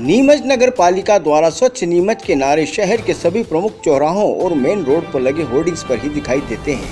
नीमच नगर पालिका द्वारा स्वच्छ नीमच के नारे शहर के सभी प्रमुख चौराहों और मेन रोड पर लगे होर्डिंग्स पर ही दिखाई देते हैं।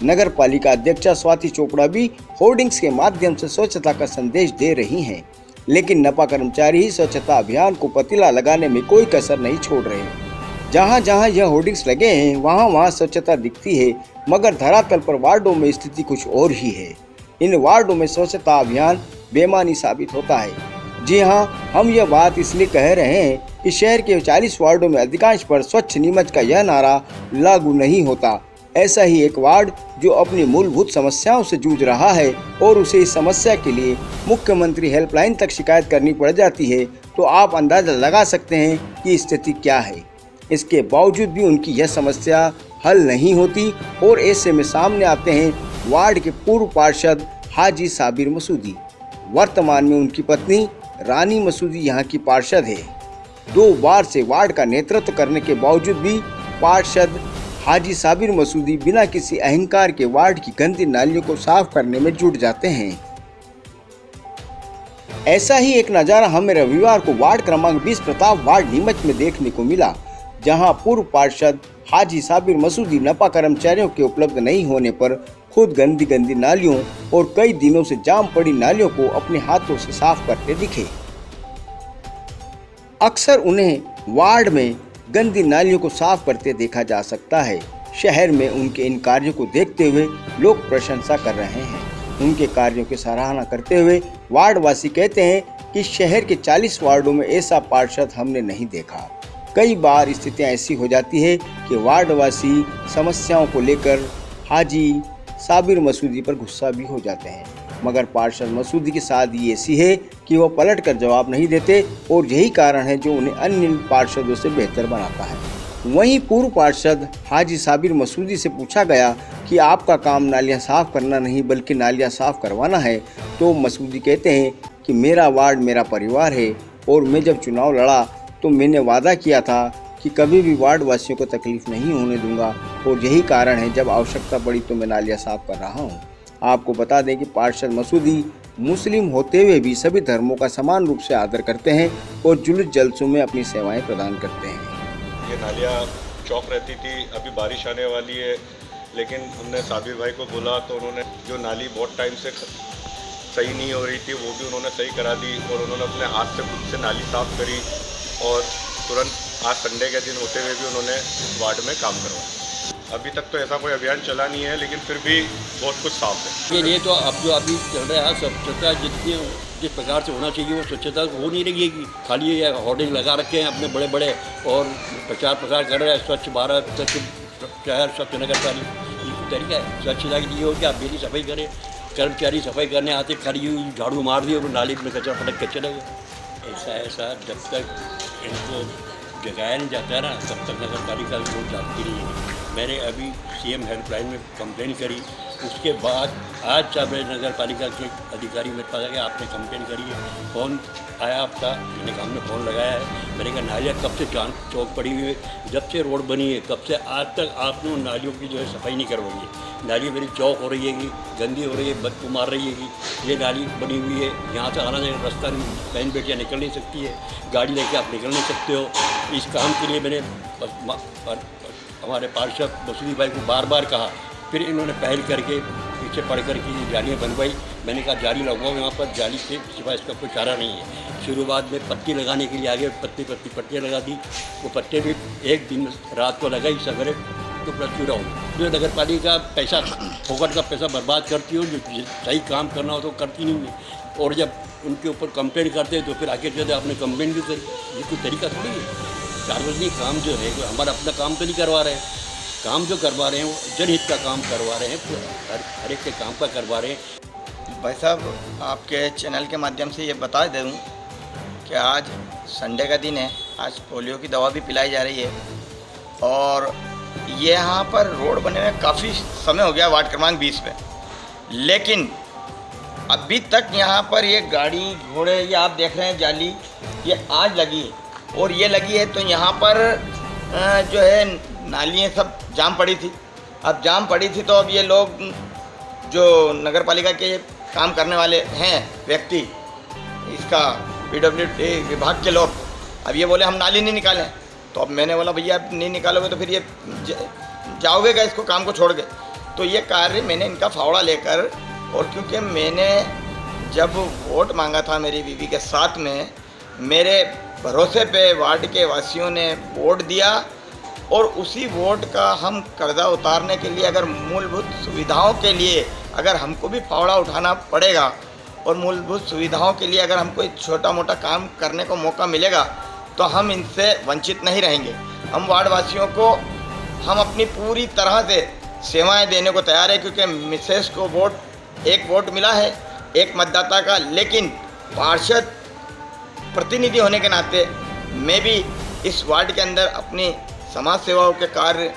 नगर पालिका अध्यक्षा स्वाति चोपड़ा भी होर्डिंग्स के माध्यम से स्वच्छता का संदेश दे रही हैं, लेकिन नपा कर्मचारी ही स्वच्छता अभियान को पतीला लगाने में कोई कसर नहीं छोड़ रहे। जहां जहां यह होर्डिंग्स लगे हैं वहां वहां स्वच्छता दिखती है, मगर धरातल पर वार्डों में स्थिति कुछ और ही है। इन वार्डों में स्वच्छता अभियान बेमानी साबित होता है। जी हां, हम यह बात इसलिए कह रहे हैं कि शहर के 40 वार्डों में अधिकांश पर स्वच्छ नीमच का यह नारा लागू नहीं होता। ऐसा ही एक वार्ड जो अपनी मूलभूत समस्याओं से जूझ रहा है और उसे इस समस्या के लिए मुख्यमंत्री हेल्पलाइन तक शिकायत करनी पड़ जाती है, तो आप अंदाजा लगा सकते हैं कि स्थिति क्या है। इसके बावजूद भी उनकी यह समस्या हल नहीं होती और ऐसे में सामने आते हैं वार्ड के पूर्व पार्षद हाजी साबिर मसूदी। वर्तमान में उनकी पत्नी रानी मसूदी यहाँ की पार्षद है। 2 बार से वार्ड का नेतृत्व करने के बावजूद भी पार्षद हाजी साबिर मसूदी बिना किसी अहंकार के वार्ड की गंदी नालियों को साफ करने में जुट जाते हैं। ऐसा ही एक नज़ारा हमें रविवार को वार्ड क्रमांक 20 प्रताप वार्ड नीमच में देखने को मिला, जहां पूर्व पार्षद हाजी साबिर मसूदी नपा कर्मचारियों के उपलब्ध नहीं होने पर खुद गंदी नालियों और कई दिनों से जाम पड़ी नालियों को अपने हाथों से साफ करते दिखे। अक्सर उन्हें वार्ड में गंदी नालियों को साफ करते देखा जा सकता है। शहर में उनके इन कार्यों को देखते हुए लोग प्रशंसा कर रहे हैं। उनके कार्यों की सराहना करते हुए वार्डवासी कहते हैं कि शहर के 40 वार्डों में ऐसा पार्षद हमने नहीं देखा। कई बार स्थितियां ऐसी हो जाती है कि वार्डवासी समस्याओं को लेकर हाजी साबिर मसूदी पर गुस्सा भी हो जाते हैं, मगर पार्षद मसूदी की सादगी ऐसी है कि वह पलटकर जवाब नहीं देते और यही कारण है जो उन्हें अन्य पार्षदों से बेहतर बनाता है। वहीं पूर्व पार्षद हाजी साबिर मसूदी से पूछा गया कि आपका काम नालियां साफ करना नहीं बल्कि नालियां साफ करवाना है, तो मसूदी कहते हैं कि मेरा वार्ड मेरा परिवार है और मैं जब चुनाव लड़ा तो मैंने वादा किया था कि कभी भी वार्ड वासियों को तकलीफ नहीं होने दूंगा और यही कारण है जब आवश्यकता पड़ी तो मैं नालियां साफ कर रहा हूं। आपको बता दें कि पार्षद मसूदी मुस्लिम होते हुए भी सभी धर्मों का समान रूप से आदर करते हैं और जुलूस जलसों में अपनी सेवाएं प्रदान करते हैं। ये नालियाँ चौक रहती थी, अभी बारिश आने वाली है, लेकिन हमने साबिर भाई को बोला तो उन्होंने जो नाली बहुत टाइम से सही नहीं हो रही थी वो भी उन्होंने सही करा दी और उन्होंने अपने हाथ से खुद से नाली साफ़ करी और तुरंत आज संडे के दिन होते हुए भी उन्होंने वार्ड में काम करवाया। अभी तक तो ऐसा कोई अभियान चला नहीं है, लेकिन फिर भी बहुत कुछ साफ है। ये तो अब जो अभी चल रहा है स्वच्छता जिस प्रकार से होना चाहिए वो स्वच्छता हो नहीं रही है। खाली ये होर्डिंग लगा रखे हैं अपने बड़े बड़े और प्रचार प्रसार कर रहे हैं स्वच्छ भारत, स्वच्छ शहर, स्वच्छ नगर पालिका। ये तरीका है स्वच्छता के लिए हो कि आप डेली सफाई करें। कर्मचारी सफाई करने आते खाली झाड़ू मार दिए और नाली में कचरा पटक के चले गए। ऐसा जब तक इनको जगाया नहीं जाता है ना तब तक नगर पालिका लोग जाती नहीं है। मैंने अभी CM हेल्पलाइन में कंप्लेन करी, उसके बाद आज जब नगर पालिका के अधिकारी मेरे पास आ गया, आपने कंप्लेन करी है, फ़ोन आया आपका, मैंने कहा हमने फ़ोन लगाया है। मैंने कहा नालियाँ कब से चौक पड़ी हुई है, जब से रोड बनी है कब से आज तक आपने उन नालियों की जो है सफाई नहीं करवाई है। नाली मेरी चौक हो रही है, गंदी हो रही है, बदबू मार रही है। ये नाली बनी हुई है, यहाँ से आना जाना रास्ता बहन बेटियाँ निकल नहीं सकती है, गाड़ी लेके आप निकल नहीं सकते हो। इस काम के लिए मैंने हमारे पार्षद मसूदी भाई को बार बार कहा, फिर इन्होंने पहल करके पीछे पड़ कर के जालियाँ बनवाई। मैंने कहा जाली लगवाओ, यहाँ पर जाली से सिवा इसका कोई चारा नहीं है। शुरुआत में पत्ती लगाने के लिए आगे पत्तियाँ लगा दी, वो पत्ते भी एक दिन रात को लगाई, सवेरे तो पूरा हो। जो नगर पालिका पैसा फोकट का पैसा बर्बाद करती हो, जो सही काम करना हो तो करती नहीं है। और जब उनके ऊपर कंप्लेन करते हैं तो फिर आगे चलते आपने कंप्लेन क्यों करी? ये कोई तरीका थोड़ी है। सार्वजनिक काम जो है हमारा अपना काम तो नहीं करवा रहे हैं, काम जो करवा रहे हैं वो जनहित का काम करवा रहे हैं, हर एक के काम का करवा रहे हैं। भाई साहब, आपके चैनल के माध्यम से ये बता दूँ कि आज संडे का दिन है, आज पोलियो की दवा भी पिलाई जा रही है और ये यहाँ पर रोड बने हुए काफ़ी समय हो गया वार्ड क्रमांक 20 में, लेकिन अभी तक यहाँ पर ये गाड़ी घोड़े ये आप देख रहे हैं जाली ये आज लगी है और ये लगी है तो यहाँ पर जो है नालियाँ सब जाम पड़ी थी। अब जाम पड़ी थी तो अब ये लोग जो नगर पालिका के काम करने वाले हैं व्यक्ति, इसका PWD विभाग के लोग अब ये बोले हम नाली नहीं निकालें, तो अब मैंने बोला भैया आप नहीं निकालोगे तो फिर ये जाओगे क्या इसको काम को छोड़ के। तो ये कार्य मैंने इनका फावड़ा लेकर, और क्योंकि मैंने जब वोट मांगा था मेरी बीवी के साथ में, मेरे भरोसे पे वार्ड के वासियों ने वोट दिया, और उसी वोट का हम कर्जा उतारने के लिए अगर मूलभूत सुविधाओं के लिए अगर हमको भी फावड़ा उठाना पड़ेगा, और मूलभूत सुविधाओं के लिए अगर हमको छोटा मोटा काम करने को मौका मिलेगा, तो हम इनसे वंचित नहीं रहेंगे। हम वार्ड वासियों को हम अपनी पूरी तरह से सेवाएं देने को तैयार है, क्योंकि मिसेस को एक वोट मिला है एक मतदाता का, लेकिन पार्षद प्रतिनिधि होने के नाते मैं भी इस वार्ड के अंदर अपनी समाज सेवाओं के कार्य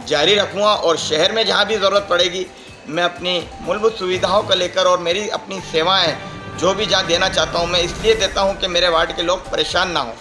जारी रखूँगा, और शहर में जहाँ भी ज़रूरत पड़ेगी मैं अपनी मूलभूत सुविधाओं को लेकर और मेरी अपनी सेवाएं जो भी जहाँ देना चाहता हूँ मैं इसलिए देता हूँ कि मेरे वार्ड के लोग परेशान ना हों।